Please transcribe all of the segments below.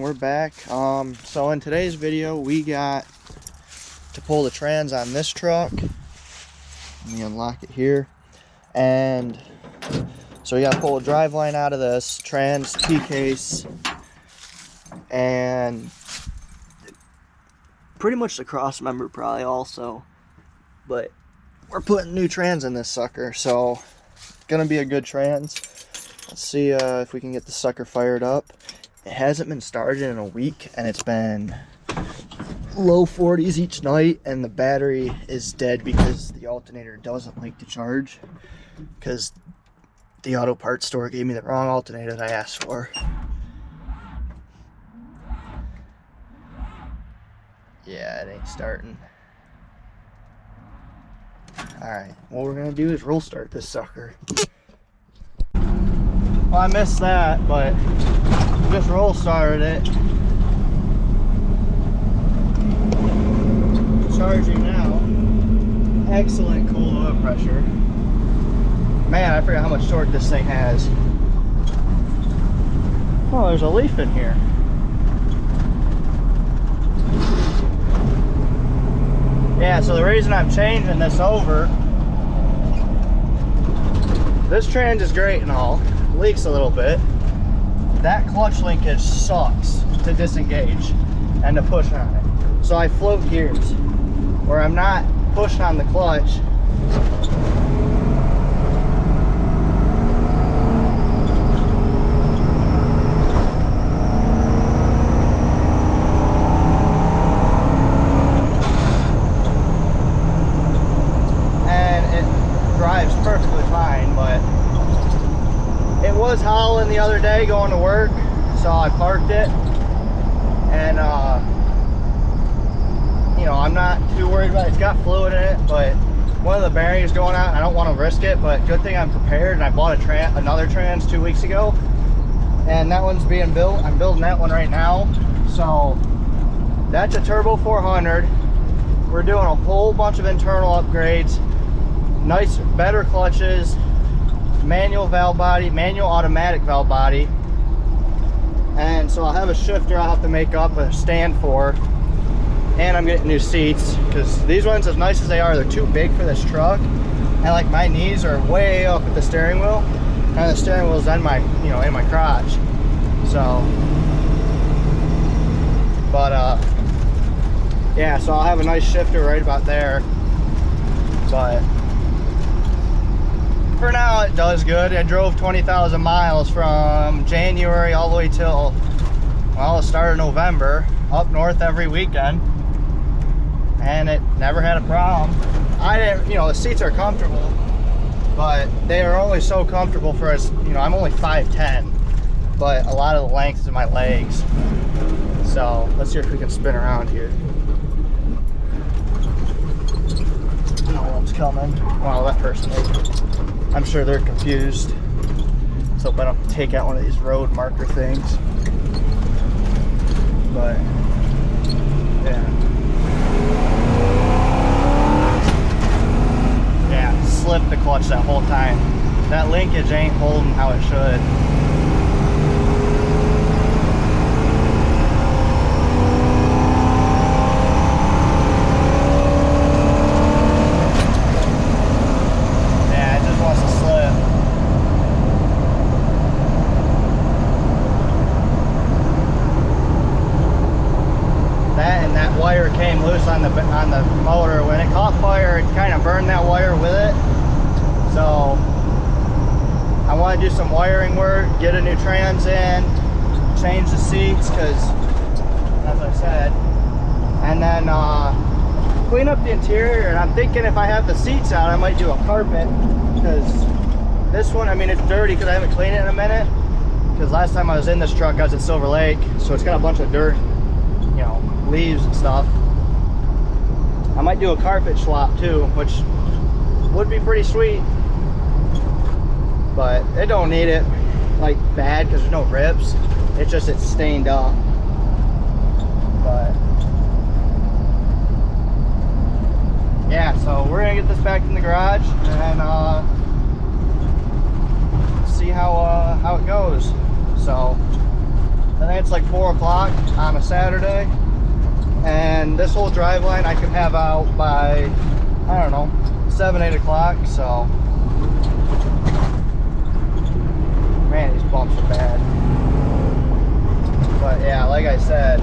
we're back. So in today's video, we got to pull the trans on this truck. Let me unlock it here. And so we got to pull a drive line out of this trans T-case and pretty much the cross member probably also. But we're putting new trans in this sucker, so it's gonna be a good trans. Let's see if we can get the sucker fired up. It hasn't been started in a week, and it's been low 40s each night, and the battery is dead because the alternator doesn't like to charge, because the auto parts store gave me the wrong alternator that I asked for. Yeah, it ain't starting. Alright, what we're gonna do is roll start this sucker. Well, I missed that, but just roll started it. Charging now. Excellent cool oil pressure. Man, I forgot how much torque this thing has. Oh, there's a leaf in here. Yeah, so the reason I'm changing this over, this trans is great and all, leaks a little bit. That clutch linkage sucks to disengage and to push on it. So I float gears where I'm not pushing on the clutch. Perfectly fine, but it was howling the other day going to work, so I parked it, and you know, I'm not too worried about it. It's got fluid in it, but one of the bearings is going out and I don't want to risk it, but good thing I'm prepared, and I bought another trans 2 weeks ago, and that one's being built. I'm building that one right now. So that's a turbo 400. We're doing a whole bunch of internal upgrades. Nice, better clutches, manual valve body, manual automatic valve body. And so I'll have a shifter I'll have to make up a stand for. And I'm getting new seats, because these ones, as nice as they are, they're too big for this truck. And like my knees are way up at the steering wheel, and the steering wheel's in my, you know, in my crotch. So, but yeah, so I'll have a nice shifter right about there. But for now, it does good. I drove 20,000 miles from January all the way till, well, the start of November, up north every weekend, and it never had a problem. I didn't, you know, the seats are comfortable, but they are only so comfortable for us. You know, I'm only 5'10", but a lot of the length is in my legs. So let's see if we can spin around here. No one's coming. Well, that person is. I'm sure they're confused. So I don't take out one of these road marker things. But yeah. Yeah, slipped the clutch that whole time. That linkage ain't holding how it should. Came loose on the motor. When it caught fire, it kind of burned that wire with it. So I want to do some wiring work, get a new trans in, change the seats, because as I said, and then clean up the interior. And I'm thinking if I have the seats out, I might do a carpet, because this one, I mean, it's dirty because I haven't cleaned it in a minute, because last time I was in this truck I was at Silver Lake, so it's got a bunch of dirt, you know, leaves and stuff. I might do a carpet swap too, which would be pretty sweet, but it don't need it like bad because there's no rips. It's just it's stained up. But yeah, so we're gonna get this back in the garage and see how it goes. So I think it's like 4 o'clock on a Saturday. And this whole drive line I can have out by, I don't know, 7, 8 o'clock. So, man, these bumps are bad. But yeah, like I said,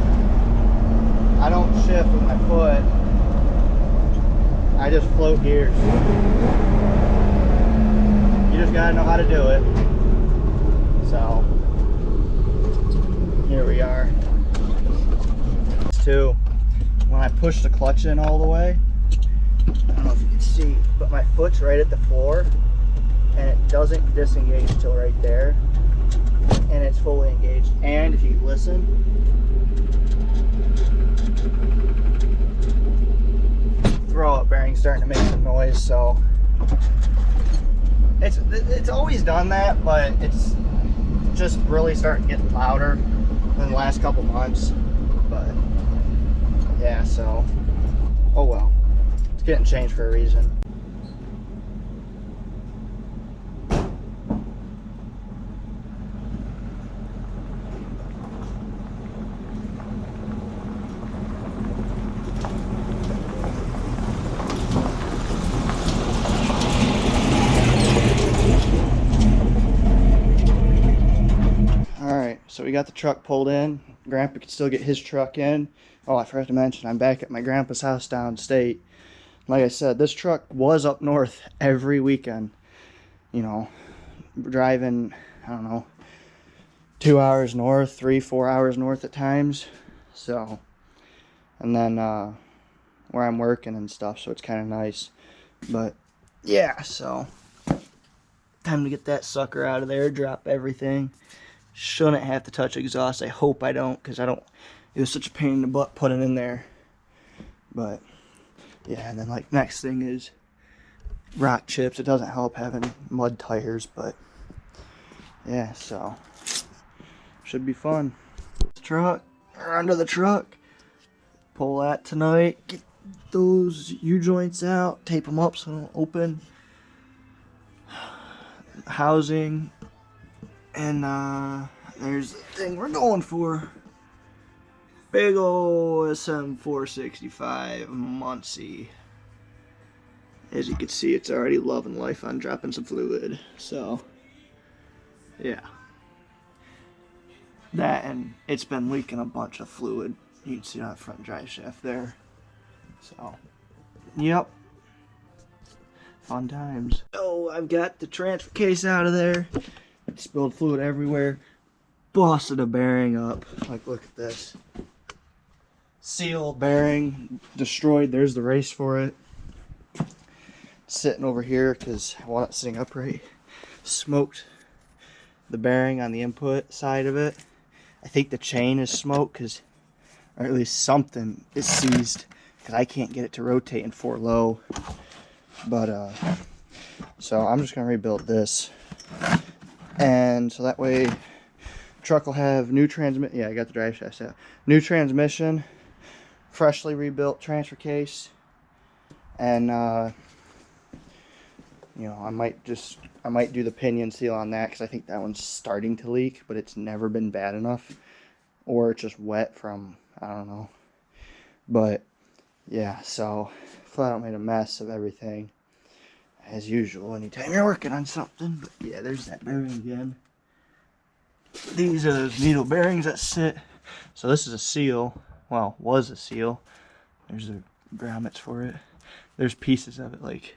I don't shift with my foot. I just float gears. You just gotta know how to do it. So, here we are. Too, when I push the clutch in all the way, I don't know if you can see, but my foot's right at the floor and it doesn't disengage till right there, and it's fully engaged. And if you listen, throw-up bearing starting to make some noise. So it's always done that, but it's just really starting to get louder in the last couple months. But yeah, so oh well, it's getting changed for a reason. So we got the truck pulled in. Grandpa could still get his truck in. Oh, I forgot to mention, I'm back at my grandpa's house downstate. Like I said, this truck was up north every weekend. You know, driving, I don't know, 2 hours north, 3, 4 hours north at times. So, and then where I'm working and stuff, so it's kind of nice. But yeah, so time to get that sucker out of there, drop everything. Shouldn't have to touch exhaust. I hope I don't, because I don't, it was such a pain in the butt putting in there. But yeah, and then like next thing is rock chips. It doesn't help having mud tires, but yeah, so should be fun. Truck, or under the truck, pull that tonight, get those U-joints out, tape them up so they don't open, housing. And there's the thing we're going for. Big ol' SM465 Muncie. As you can see, it's already loving life on dropping some fluid. So, yeah. That, and it's been leaking a bunch of fluid. You can see on that front drive shaft there. So, yep. Fun times. Oh, I've got the transfer case out of there. Spilled fluid everywhere. Busted a bearing up. Like, look at this. Seal bearing destroyed. There's the race for it. Sitting over here because I want it sitting upright. Smoked the bearing on the input side of it. I think the chain is smoked, because, or at least something is seized, because I can't get it to rotate in 4 low. But so I'm just gonna rebuild this. And so that way, truck will have new transmission. Yeah, I got the drive shaft out. New transmission, freshly rebuilt transfer case, and you know, I might do the pinion seal on that, because I think that one's starting to leak, but it's never been bad enough, or it's just wet from, I don't know. But yeah, so flat out made a mess of everything. As usual, anytime you're working on something. But yeah, there's that bearing again. These are those needle bearings that sit. So this is a seal. Well, was a seal. There's the grommets for it. There's pieces of it, like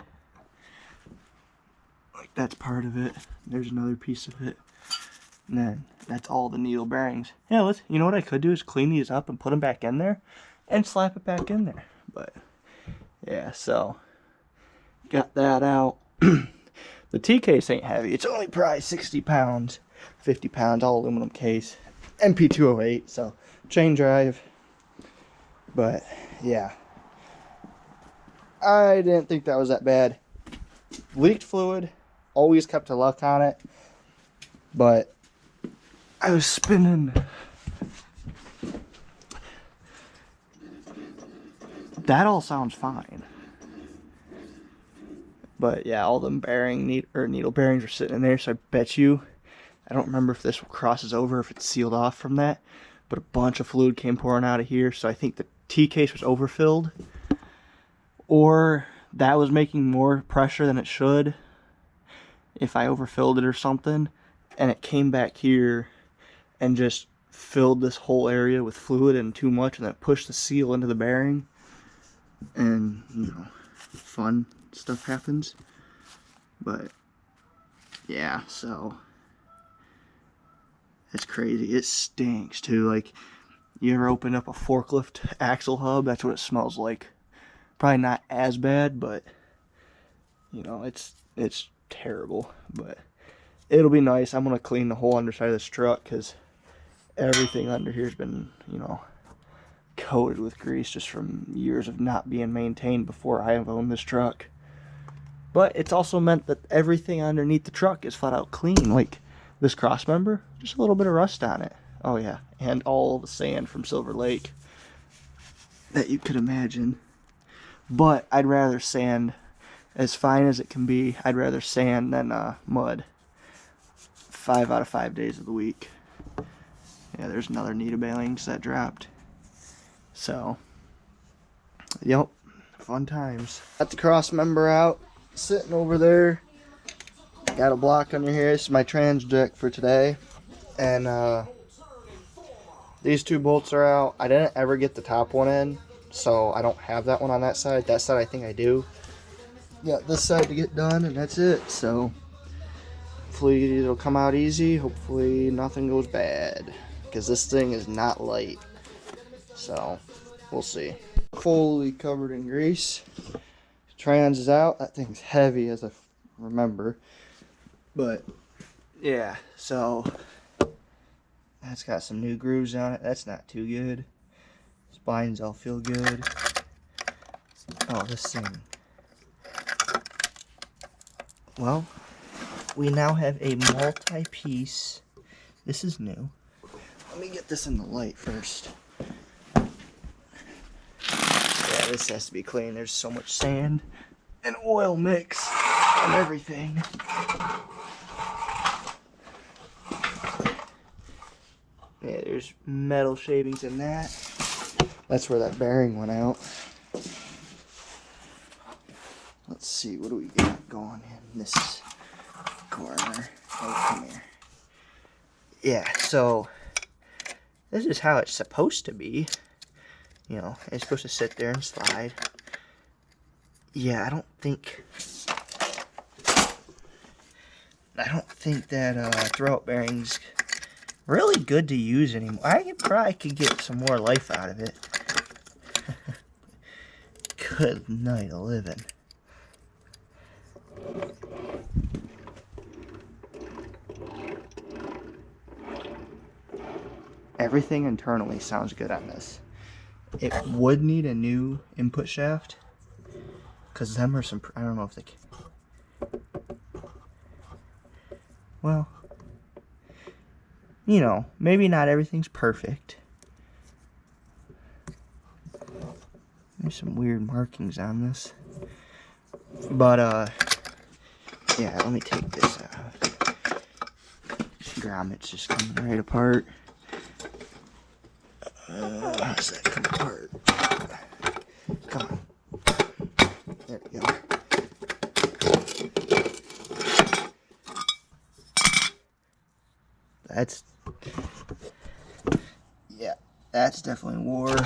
that's part of it. There's another piece of it. And then that's all the needle bearings. Yeah, you know what I could do is clean these up and put them back in there and slap it back in there. But yeah, so got that out. The T case ain't heavy. It's only probably 60 pounds, 50 pounds, all aluminum case. MP208, so chain drive. But yeah, I didn't think that was that bad. Leaked fluid, always kept a luck on it. But I was spinning. That all sounds fine. But yeah, all them needle bearings are sitting in there, so I bet you I don't remember if this crosses over, if it's sealed off from that, but a bunch of fluid came pouring out of here. So I think the T-case was overfilled, or that was making more pressure than it should if I overfilled it or something, and it came back here and just filled this whole area with fluid and too much, and then it pushed the seal into the bearing, and you know, fun stuff happens. But yeah, so it's crazy. It stinks too. Like, you ever open up a forklift axle hub? That's what it smells like. Probably not as bad, but you know, it's terrible. But it'll be nice. I'm gonna clean the whole underside of this truck because everything under here has been, you know, coated with grease just from years of not being maintained before I have owned this truck. But it's also meant that everything underneath the truck is flat out clean. Like this cross member, just a little bit of rust on it. Oh yeah, and all the sand from Silver Lake that you could imagine. But I'd rather sand, as fine as it can be, I'd rather sand than mud 5 out of 5 days of the week. Yeah, there's another Nita Bailings that dropped. So, yep, fun times. Got the cross member out, sitting over there. Got a block under here. This is my trans jack for today. And these two bolts are out. I didn't ever get the top one in, so I don't have that one on that side. That side I think I do. Got this side to get done, and that's it. So hopefully it'll come out easy. Hopefully nothing goes bad, because this thing is not light. So we'll see. Fully covered in grease. Trans is out. That thing's heavy, as I remember. But yeah, so that's got some new grooves on it. That's not too good. Spines all feel good. Oh, this thing. Well, we now have a multi-piece. This is new. Let me get this in the light first. Yeah, this has to be clean. There's so much sand and oil mix and everything. Yeah, there's metal shavings in that. That's where that bearing went out. Let's see, what do we got going in this corner? Oh, come here. Yeah, so this is how it's supposed to be. You know, it's supposed to sit there and slide. Yeah, I don't think that throwout bearing's really good to use anymore. I probably could get some more life out of it. Good night of living. Everything internally sounds good on this. It would need a new input shaft, because them are some, I don't know if they can. Well, you know, maybe not everything's perfect. There's some weird markings on this. But, yeah, let me take this out. Grommets just coming right apart. How does that come apart? Come on. There we go. That's definitely wore.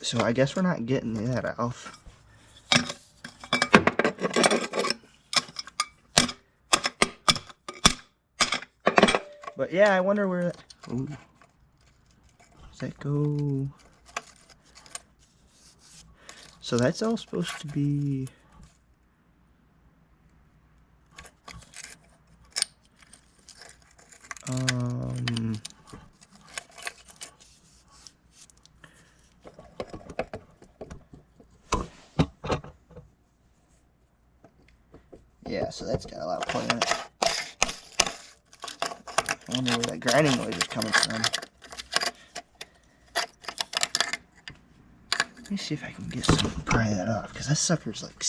So I guess we're not getting that off. But yeah, I wonder where that, ooh, does that go? So that's all supposed to be yeah, so that's got a lot of play in it. I wonder where that grinding noise is coming from. Let me see if I can get some to pry that off, because that sucker's like,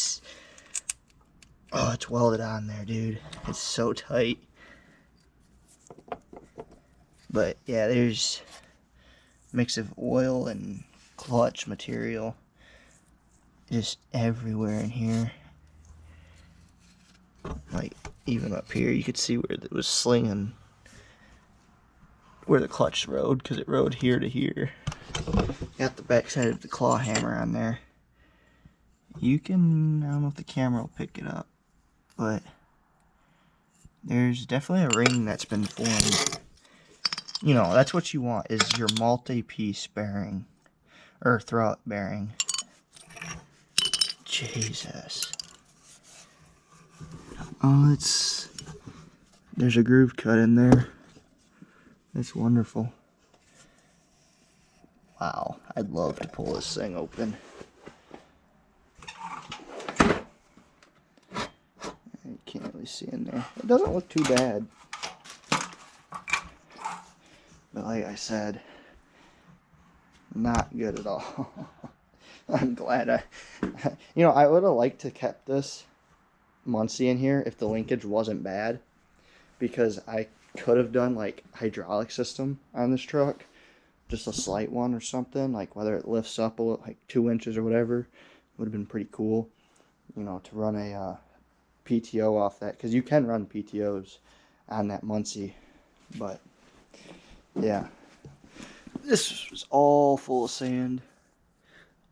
oh, it's welded on there, dude. It's so tight. But yeah, there's a mix of oil and clutch material just everywhere in here. Like, even up here, you could see where it was slinging, where the clutch rode, because it rode here to here. Got the backside of the claw hammer on there. You can, I don't know if the camera will pick it up, but there's definitely a ring that's been formed. You know, that's what you want, is your multi-piece bearing, or throwout bearing. Jesus. Oh, there's a groove cut in there. That's wonderful. Wow, I'd love to pull this thing open. You can't really see in there. It doesn't look too bad. But like I said, not good at all. I'm glad I would have liked to kept this Muncie in here if the linkage wasn't bad, because I could have done like hydraulic system on this truck, just a slight one or something, like whether it lifts up a little, like 2 inches or whatever, would have been pretty cool, you know, to run a PTO off that, because you can run PTOs on that Muncie. But yeah, this was all full of sand.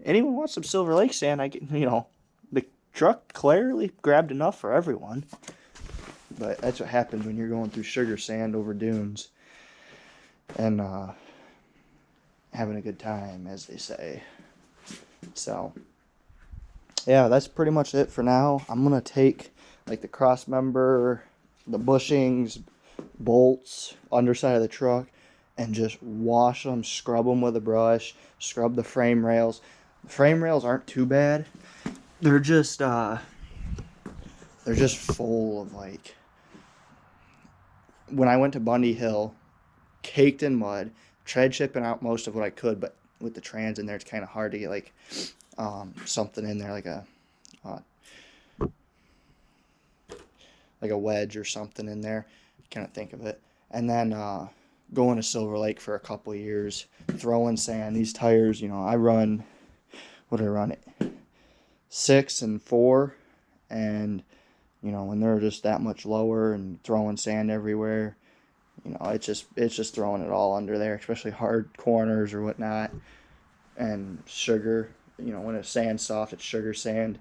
Anyone wants some Silver Lake sand, I get, you know, the truck clearly grabbed enough for everyone. But that's what happens when you're going through sugar sand over dunes and having a good time, as they say. So yeah, that's pretty much it for now. I'm gonna take like the cross member, the bushings, bolts, underside of the truck, and just wash them, scrub them with a brush, scrub the frame rails. The frame rails aren't too bad. They're just full of, like, when I went to Bundy Hill, caked in mud, tried chipping out most of what I could, but with the trans in there, it's kind of hard to get like something in there, like a wedge or something in there. Kind of think of it. And then going to Silver Lake for a couple of years, throwing sand. These tires, you know, I run, what do I run it? 6 and 4, and you know, when they're just that much lower and throwing sand everywhere, you know, it's just throwing it all under there, especially hard corners or whatnot. And sugar, you know, when it's sand soft, it's sugar sand.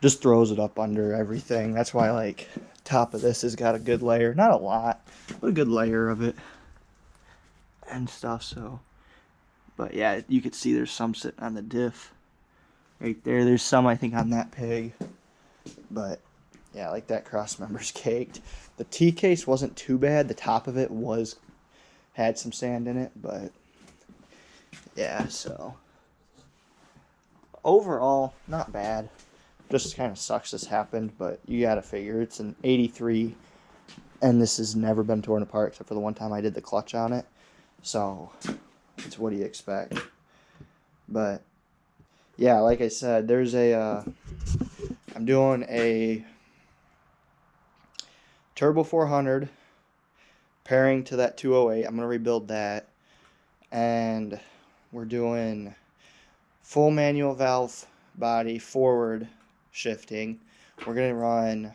Just throws it up under everything. That's why, like, top of this has got a good layer, not a lot, but a good layer of it and stuff. So, but yeah, you could see there's some sitting on the diff right there. There's some, I think, on that pig. But yeah, like that cross member's caked. The T case wasn't too bad. The top of it had some sand in it, but yeah, so overall not bad. Just kind of sucks this happened, but you gotta figure it's an 83 and this has never been torn apart except for the one time I did the clutch on it. So it's, what do you expect? But yeah, like I said, there's I'm doing a Turbo 400 pairing to that 208. I'm going to rebuild that. And we're doing full manual valve body forward shifting. We're going to run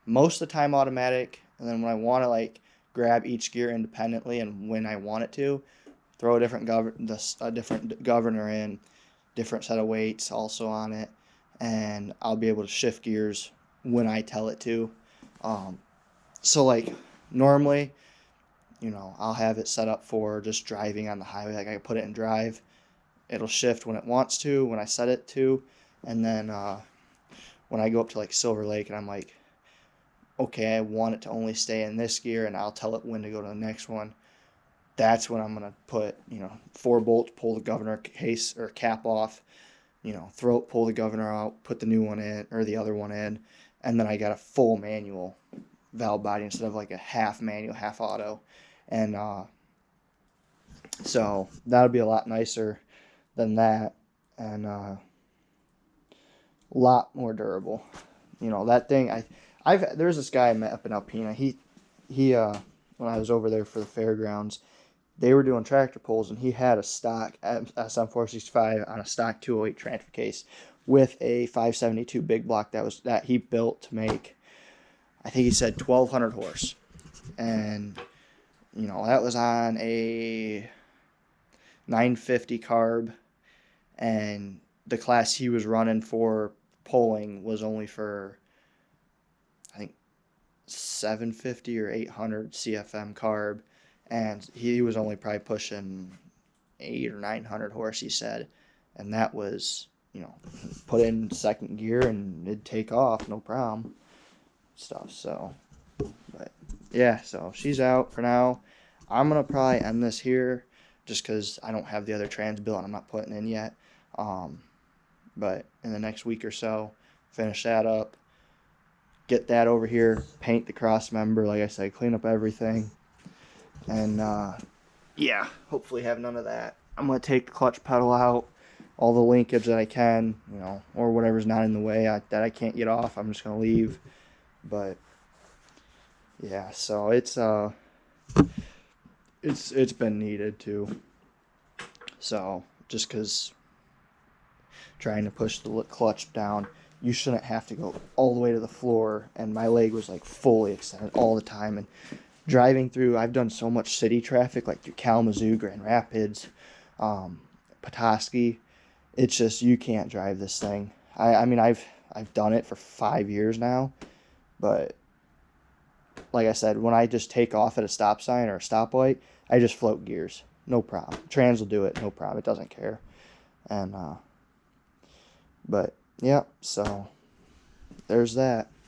most of the time automatic. And then when I want to, like, grab each gear independently and when I want it to, throw a different governor in, different set of weights also on it, and I'll be able to shift gears when I tell it to. So, like, normally, you know, I'll have it set up for just driving on the highway. Like, I put it in drive. It'll shift when it wants to, when I set it to. And then when I go up to, like, Silver Lake and I'm like, okay, I want it to only stay in this gear, and I'll tell it when to go to the next one. That's when I'm going to put, you know, 4 bolts, pull the governor case or cap off, you know, pull the governor out, put the new one in, or the other one in, and then I got a full manual valve body instead of like a half manual, half auto. And so that'll be a lot nicer than that, and a lot more durable. You know, that thing, there's this guy I met up in Alpena. He when I was over there for the fairgrounds. They were doing tractor pulls, and he had a stock SM465 on a stock 208 transfer case with a 572 big block that he built to make, I think he said 1,200 horse. And, you know, that was on a 950 carb, and the class he was running for pulling was only for, I think, 750 or 800 CFM carb, and he was only probably pushing 800 or 900 horse, he said, and that was, you know, put in second gear and it'd take off, no problem, stuff. So, but yeah, so she's out for now. I'm gonna probably end this here, just because I don't have the other trans built and I'm not putting in yet. But in the next week or so, finish that up, get that over here, paint the cross member, like I said, clean up everything, and yeah, hopefully have none of that. I'm going to take the clutch pedal out, all the linkage that I can, you know, or whatever's not in the way that I can't get off, I'm just going to leave. But yeah, so it's been needed too. So just because trying to push the clutch down, you shouldn't have to go all the way to the floor, and my leg was like fully extended all the time. And driving through, I've done so much city traffic, like through Kalamazoo, Grand Rapids, Petoskey. It's just, you can't drive this thing. I mean, I've done it for 5 years now, but like I said, when I just take off at a stop sign or a stoplight, I just float gears, no problem. Trans will do it, no problem. It doesn't care. And but yeah, so there's that.